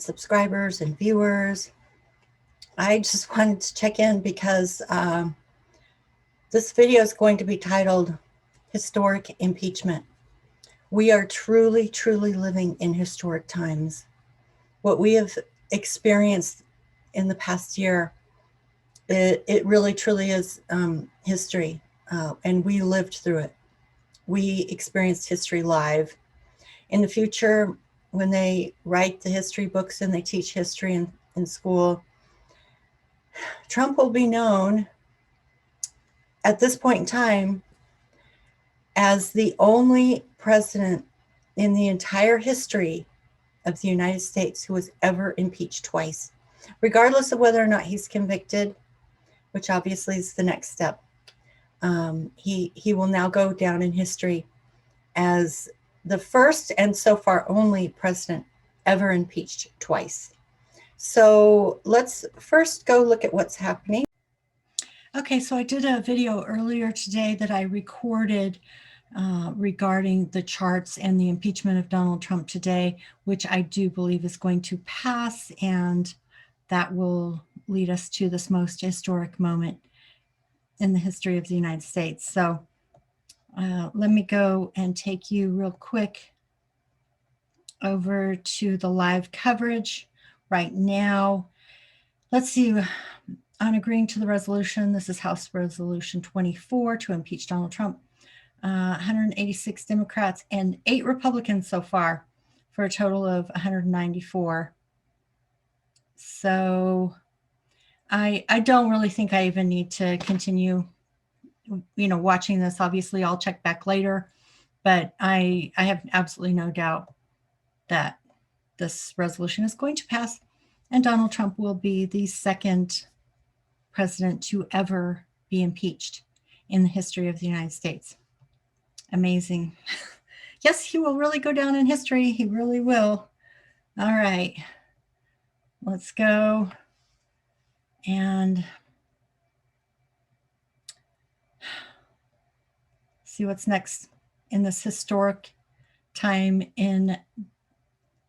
subscribers and viewers. I just wanted to check in because this video is going to be titled Historic Impeachment. We are truly, truly living in historic times. What we have experienced in the past year, it really, truly is history, and we lived through it. We experienced history live. In the future, when they write the history books and they teach history in school, Trump will be known at this point in time as the only president in the entire history of the United States who was ever impeached twice, regardless of whether or not he's convicted, which obviously is the next step. He will now go down in history as the first and so far only president ever impeached twice. So let's first go look at what's happening. Okay, so I did a video earlier today that I recorded regarding the charts and the impeachment of Donald Trump today, which I do believe is going to pass, and that will lead us to this most historic moment in the history of the United States. So let me go and take you real quick over to the live coverage right now. Let's see, on agreeing to the resolution, this is House Resolution 24 to impeach Donald Trump. 186 Democrats and 8 Republicans so far, for a total of 194. So I don't really think I even need to continue, watching this. Obviously, I'll check back later, but I have absolutely no doubt that this resolution is going to pass, and Donald Trump will be the second president to ever be impeached in the history of the United States. Amazing. Yes, he will really go down in history. He really will. All right. Let's go and see what's next in this historic time in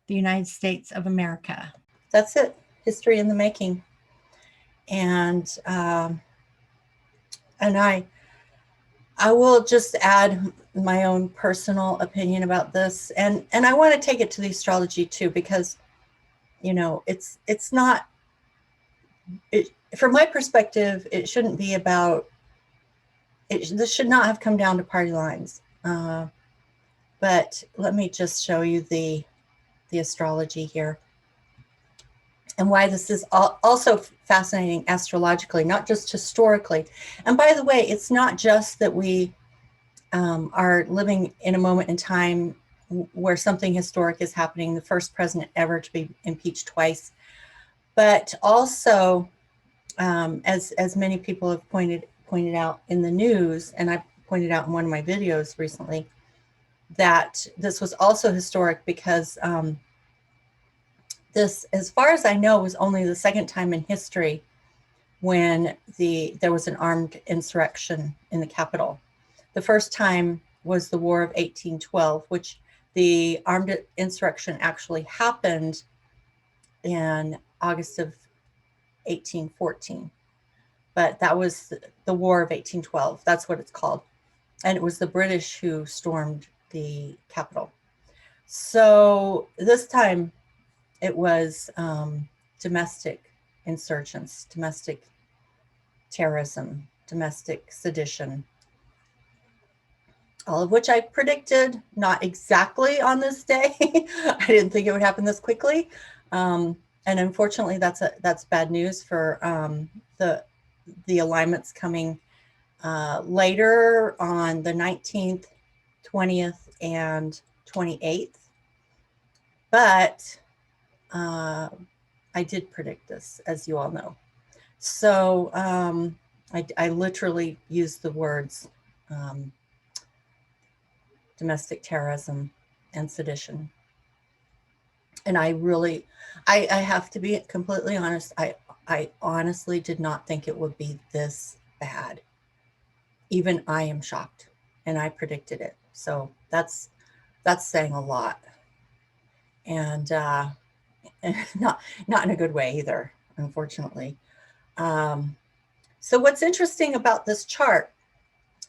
the United States of America. That's it. History in the making. And I will just add my own personal opinion about this, and I want to take it to the astrology too, because it's not, from my perspective, it shouldn't be about it. This should not have come down to party lines, but let me just show you the astrology here and why this is also fascinating astrologically, not just historically. And by the way, it's not just that we are living in a moment in time where something historic is happening, the first president ever to be impeached twice, but also, as many people have pointed out in the news, and I pointed out in one of my videos recently, that this was also historic because this, as far as I know, was only the second time in history when there was an armed insurrection in the Capitol. The first time was the War of 1812, which the armed insurrection actually happened in August of 1814. But that was the War of 1812. That's what it's called. And it was the British who stormed the Capitol. So this time it was domestic insurgents, domestic terrorism, domestic sedition, all of which I predicted, not exactly on this day. I didn't think it would happen this quickly. And unfortunately, that's bad news for the alignments coming later on the 19th, 20th, and 28th. But I did predict this, as you all know. So I literally used the words domestic terrorism and sedition. And I have to be completely honest, I honestly did not think it would be this bad. Even I am shocked, and I predicted it. So that's saying a lot. And not in a good way either, unfortunately. So what's interesting about this chart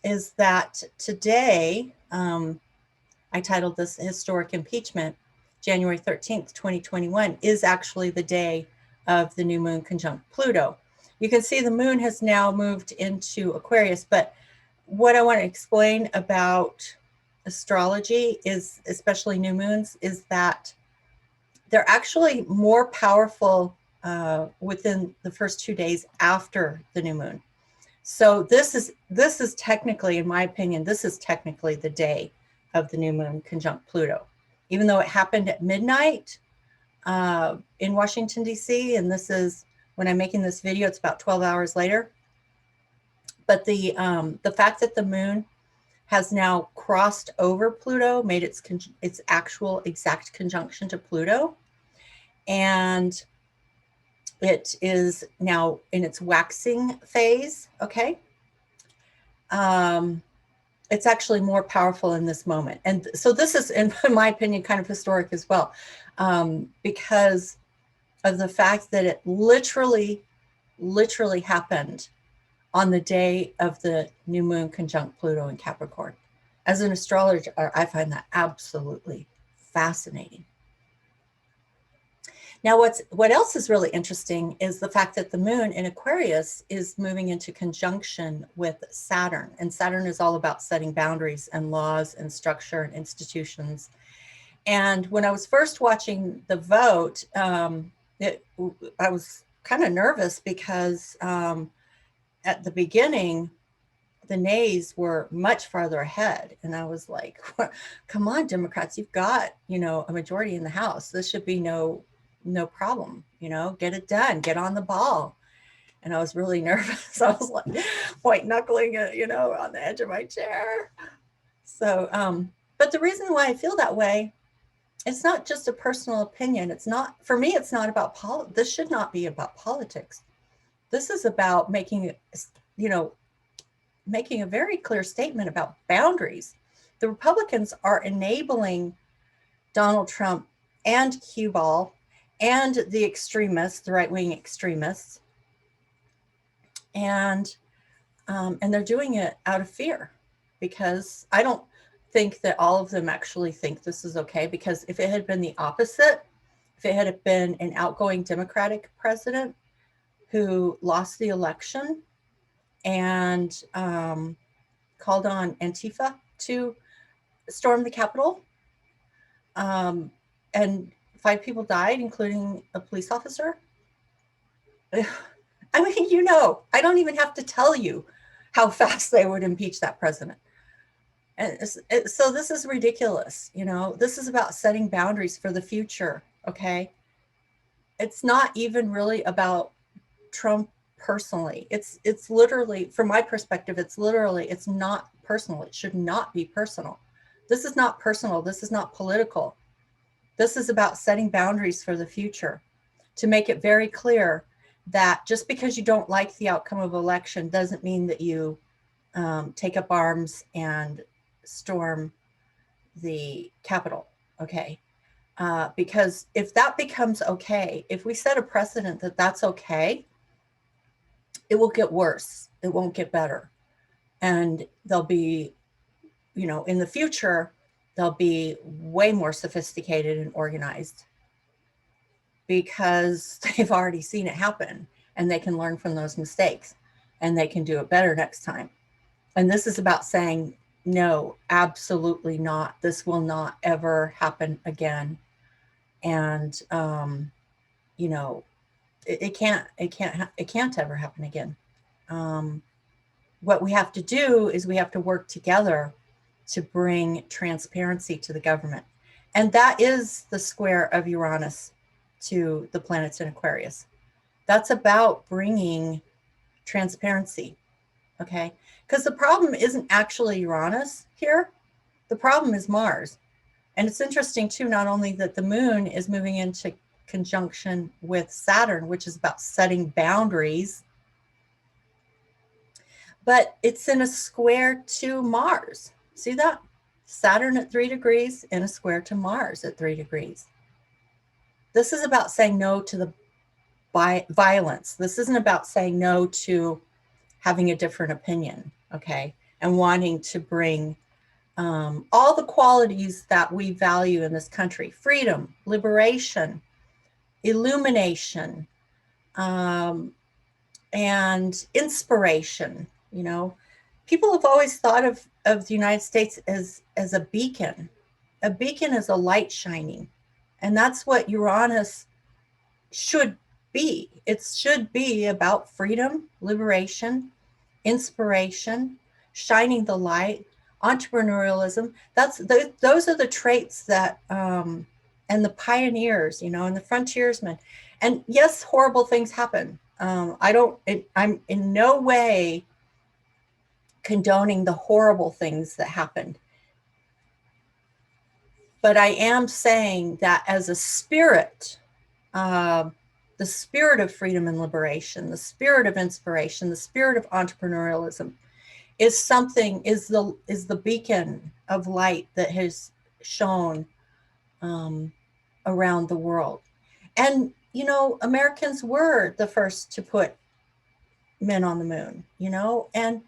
is that today, I titled this Historic Impeachment, January 13th, 2021, is actually the day of the new moon conjunct Pluto. You can see the moon has now moved into Aquarius, but what I want to explain about astrology is, especially new moons, is that they're actually more powerful within the first 2 days after the new moon. So this is technically, in my opinion, this is technically the day of the new moon conjunct Pluto, even though it happened at midnight in Washington, D.C. And this is, when I'm making this video, it's about 12 hours later. But the fact that the moon has now crossed over Pluto, made its actual exact conjunction to Pluto, and it is now in its waxing phase, okay? It's actually more powerful in this moment. And so this is, in my opinion, kind of historic as well, because of the fact that it literally happened on the day of the new moon conjunct Pluto in Capricorn. As an astrologer, I find that absolutely fascinating. Now, what else is really interesting is the fact that the moon in Aquarius is moving into conjunction with Saturn. And Saturn is all about setting boundaries and laws and structure and institutions. And when I was first watching the vote, I was kind of nervous because at the beginning, the nays were much farther ahead. And I was like, come on, Democrats, you've got, a majority in the House. This should be no problem, get it done, get on the ball. And I was really nervous. I was like white knuckling it, on the edge of my chair. So, but the reason why I feel that way, it's not just a personal opinion. It's not, for me, it's not about this should not be about politics. This is about making a very clear statement about boundaries. The Republicans are enabling Donald Trump and cue ball and the extremists, the right-wing extremists, and they're doing it out of fear, because I don't think that all of them actually think this is okay. Because if it had been the opposite, if it had been an outgoing Democratic president who lost the election and called on Antifa to storm the Capitol, and 5 people died, including a police officer. I mean, I don't even have to tell you how fast they would impeach that president. And so this is ridiculous. This is about setting boundaries for the future. Okay. It's not even really about Trump personally. It's literally, from my perspective, it's not personal. It should not be personal. This is not personal. This is not political. This is about setting boundaries for the future, to make it very clear that just because you don't like the outcome of election doesn't mean that you take up arms and storm the Capitol, okay? Because if that becomes okay, if we set a precedent that that's okay, it will get worse. It won't get better. And there'll be, in the future, they'll be way more sophisticated and organized, because they've already seen it happen, and they can learn from those mistakes, and they can do it better next time. And this is about saying, no, absolutely not. This will not ever happen again. And, it can't ever happen again. What we have to do is we have to work together to bring transparency to the government. And that is the square of Uranus to the planets in Aquarius. That's about bringing transparency, okay? Because the problem isn't actually Uranus here. The problem is Mars. And it's interesting too, not only that the moon is moving into conjunction with Saturn, which is about setting boundaries, but it's in a square to Mars. See that? Saturn at 3 degrees in a square to Mars at 3 degrees. This is about saying no to the violence. This isn't about saying no to having a different opinion, okay? And wanting to bring all the qualities that we value in this country: freedom, liberation, illumination, and inspiration. You know, people have always thought of the United States as a beacon. A beacon is a light shining, and that's what Uranus should be. It should be about freedom, liberation, inspiration, shining the light, entrepreneurialism. Those are the traits that and the pioneers, you know, and the frontiersmen. And yes, horrible things happen. I'm in no way condoning the horrible things that happened. But I am saying that as a spirit, the spirit of freedom and liberation, the spirit of inspiration, the spirit of entrepreneurialism is the beacon of light that has shone around the world. And you know, Americans were the first to put men on the moon, you know, and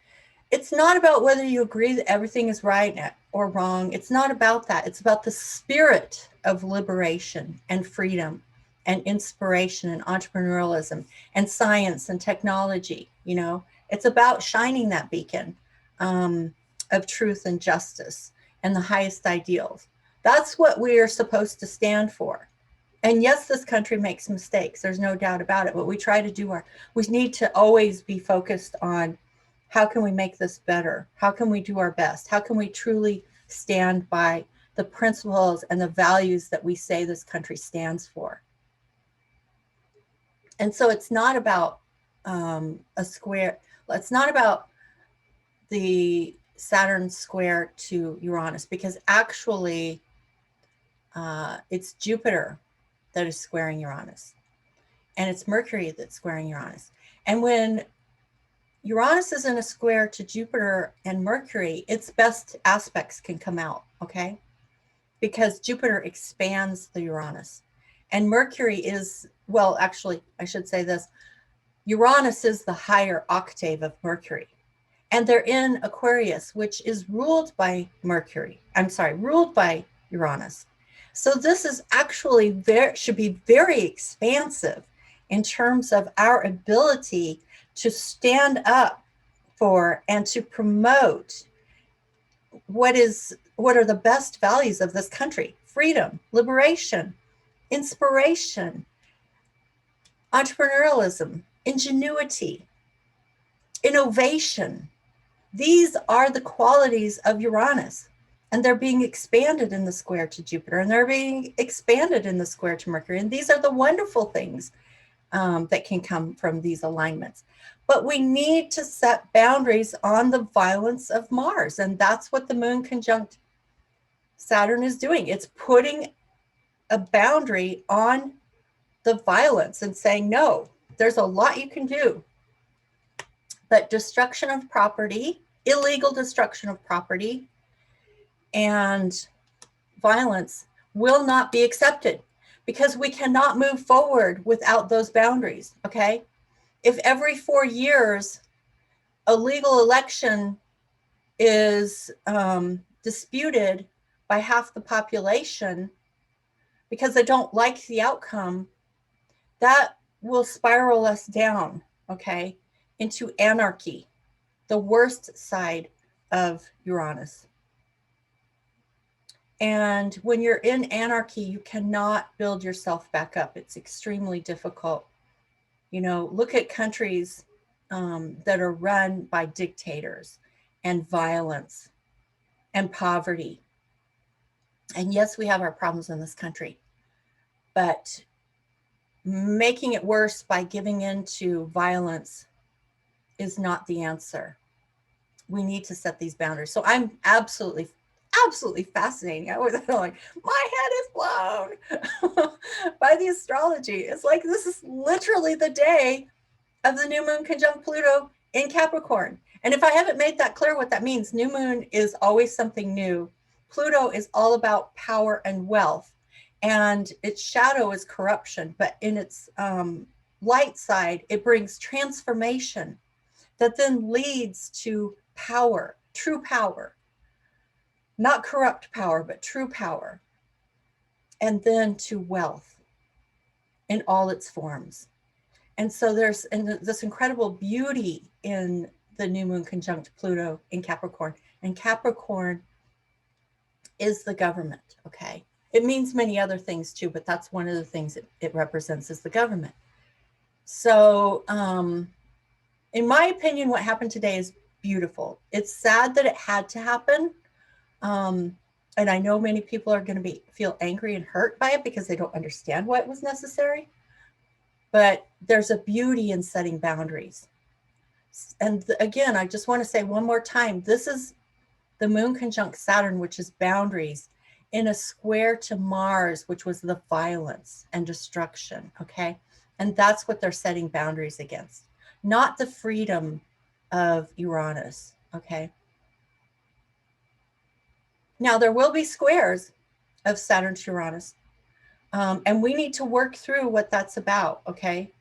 it's not about whether you agree that everything is right or wrong. It's not about that. It's about the spirit of liberation and freedom and inspiration and entrepreneurialism and science and technology. You know, it's about shining that beacon of truth and justice and the highest ideals. That's what we are supposed to stand for. And yes, this country makes mistakes. There's no doubt about it. But we try to we need to always be focused on how can we make this better? How can we do our best? How can we truly stand by the principles and the values that we say this country stands for? And so it's not about a square. It's not about the Saturn square to Uranus, because actually it's Jupiter that is squaring Uranus, and it's Mercury that's squaring Uranus. And when Uranus is in a square to Jupiter and Mercury, its best aspects can come out, okay? Because Jupiter expands the Uranus. And Mercury is, well, actually, I should say this. Uranus is the higher octave of Mercury. And they're in Aquarius, which is ruled by ruled by Uranus. So this is actually should be very expansive in terms of our ability to stand up for and to promote what are the best values of this country: freedom, liberation, inspiration, entrepreneurialism, ingenuity, innovation. These are the qualities of Uranus, and they're being expanded in the square to Jupiter, and they're being expanded in the square to Mercury. And these are the wonderful things that can come from these alignments. But we need to set boundaries on the violence of Mars. And that's what the moon conjunct Saturn is doing. It's putting a boundary on the violence and saying, no, there's a lot you can do. But destruction of property, illegal destruction of property, and violence will not be accepted, because we cannot move forward without those boundaries, okay? If every 4 years a legal election is disputed by half the population because they don't like the outcome, that will spiral us down, okay, into anarchy, the worst side of Uranus. And when you're in anarchy, you cannot build yourself back up. It's extremely difficult. You know, look at countries that are run by dictators and violence and poverty. And yes, we have our problems in this country, but making it worse by giving in to violence is not the answer. We need to set these boundaries. So I'm absolutely fascinating. I was like, my head is blown by the astrology. It's like, this is literally the day of the new moon conjunct Pluto in Capricorn. And if I haven't made that clear what that means, new moon is always something new. Pluto is all about power and wealth. and its shadow is corruption, but in its light side, it brings transformation that then leads to power, true power, not corrupt power, but true power, and then to wealth in all its forms. And so there's this incredible beauty in the new moon conjunct Pluto in Capricorn. And Capricorn is the government, okay? It means many other things too, but that's one of the things it represents is the government. So in my opinion, what happened today is beautiful. It's sad that it had to happen. And I know many people are going to feel angry and hurt by it because they don't understand why it was necessary. But there's a beauty in setting boundaries. And again, I just want to say one more time, this is the moon conjunct Saturn, which is boundaries, in a square to Mars, which was the violence and destruction, okay? And that's what they're setting boundaries against, not the freedom of Uranus, okay? Now, there will be squares of Saturn to Uranus, and we need to work through what that's about, okay?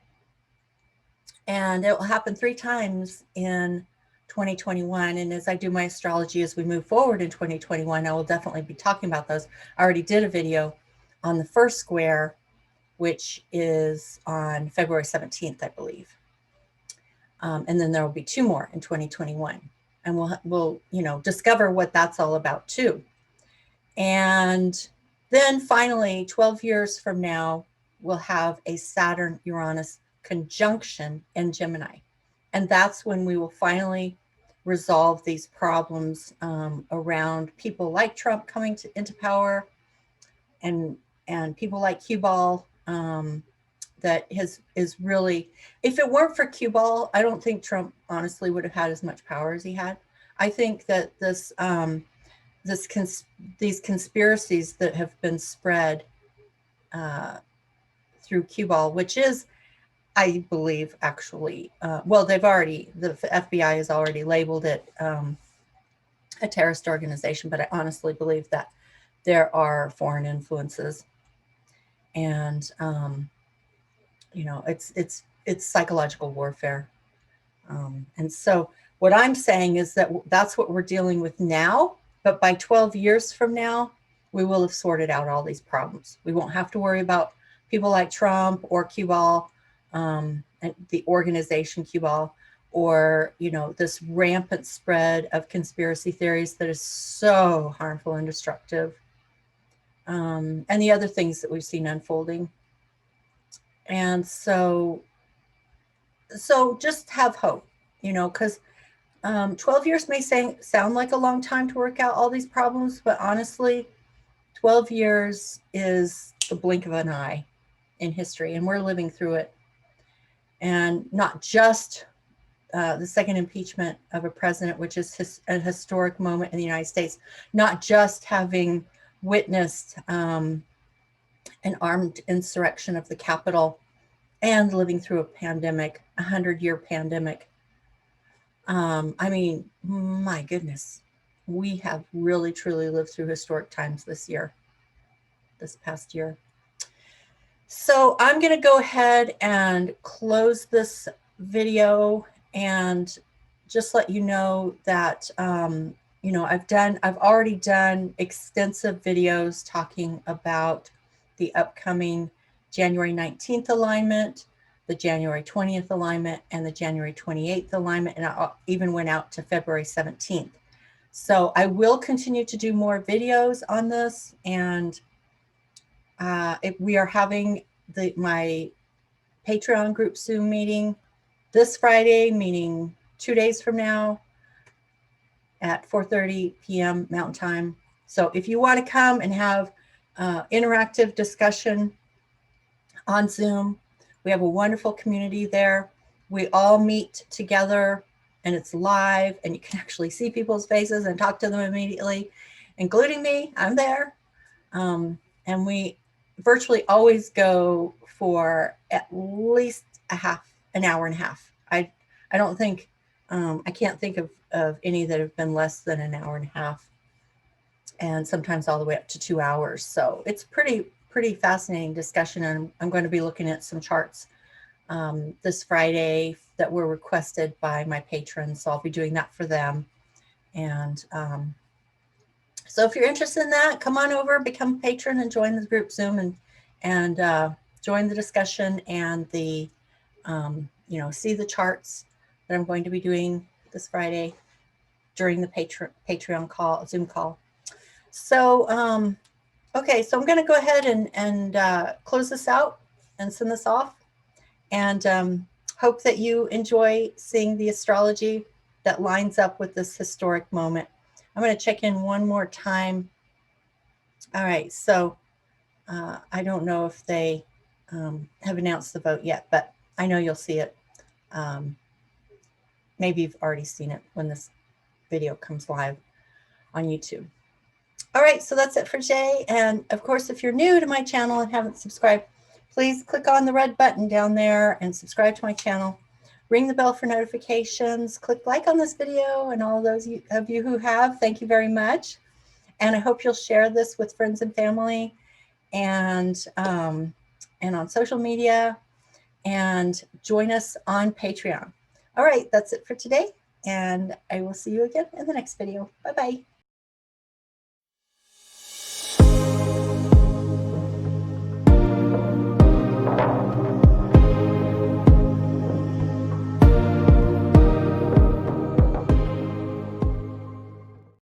And it will happen 3 times in 2021. And as I do my astrology as we move forward in 2021, I will definitely be talking about those. I already did a video on the first square, which is on February 17th, I believe. And then there will be 2 more in 2021. And we'll discover what that's all about too. And then finally, 12 years from now, we'll have a Saturn-Uranus conjunction in Gemini. And that's when we will finally resolve these problems around people like Trump coming into power and people like Cue Ball that is really, if it weren't for Cue Ball, I don't think Trump honestly would have had as much power as he had. I think that these conspiracies that have been spread through Cue Ball, which is, I believe, actually, well, the FBI has already labeled it a terrorist organization, but I honestly believe that there are foreign influences, and it's psychological warfare, and so what I'm saying is that that's what we're dealing with now. But by 12 years from now, we will have sorted out all these problems. We won't have to worry about people like Trump or Cue Ball, and the organization Cue Ball, or this rampant spread of conspiracy theories that is so harmful and destructive, and the other things that we've seen unfolding. And so just have hope, because 12 years may sound like a long time to work out all these problems, but honestly, 12 years is the blink of an eye in history, and we're living through it. And not just the second impeachment of a president, which is a historic moment in the United States, not just having witnessed an armed insurrection of the Capitol and living through a pandemic, 100-year pandemic. I mean, my goodness, we have really, truly lived through historic times this past year. So I'm going to go ahead and close this video and just let you know that, I've already done extensive videos talking about the upcoming January 19th alignment, the January 20th alignment, and the January 28th alignment, and I even went out to February 17th. So I will continue to do more videos on this, and we are having my Patreon group Zoom meeting this Friday, meaning 2 days from now at 4:30 p.m. Mountain Time. So if you want to come and have interactive discussion on Zoom, we have a wonderful community there. We all meet together, and it's live, and you can actually see people's faces and talk to them immediately, including me. I'm there. And we virtually always go for at least an hour and a half. I don't think, I can't think of any that have been less than an hour and a half, and sometimes all the way up to 2 hours. So it's pretty pretty fascinating discussion, and I'm going to be looking at some charts this Friday that were requested by my patrons. So I'll be doing that for them. And so if you're interested in that, come on over, become a patron, and join the group Zoom, and join the discussion and the see the charts that I'm going to be doing this Friday during the Patreon call, Zoom call. So okay, so I'm going to go ahead and close this out and send this off, and hope that you enjoy seeing the astrology that lines up with this historic moment. I'm going to check in one more time. All right, so I don't know if they have announced the vote yet, but I know you'll see it. Maybe you've already seen it when this video comes live on YouTube. All right, so that's it for today. And of course, if you're new to my channel and haven't subscribed, please click on the red button down there and subscribe to my channel. Ring the bell for notifications. Click like on this video, and all those of you who have, thank you very much. And I hope you'll share this with friends and family, and on social media, and join us on Patreon. All right, that's it for today, and I will see you again in the next video. Bye-bye.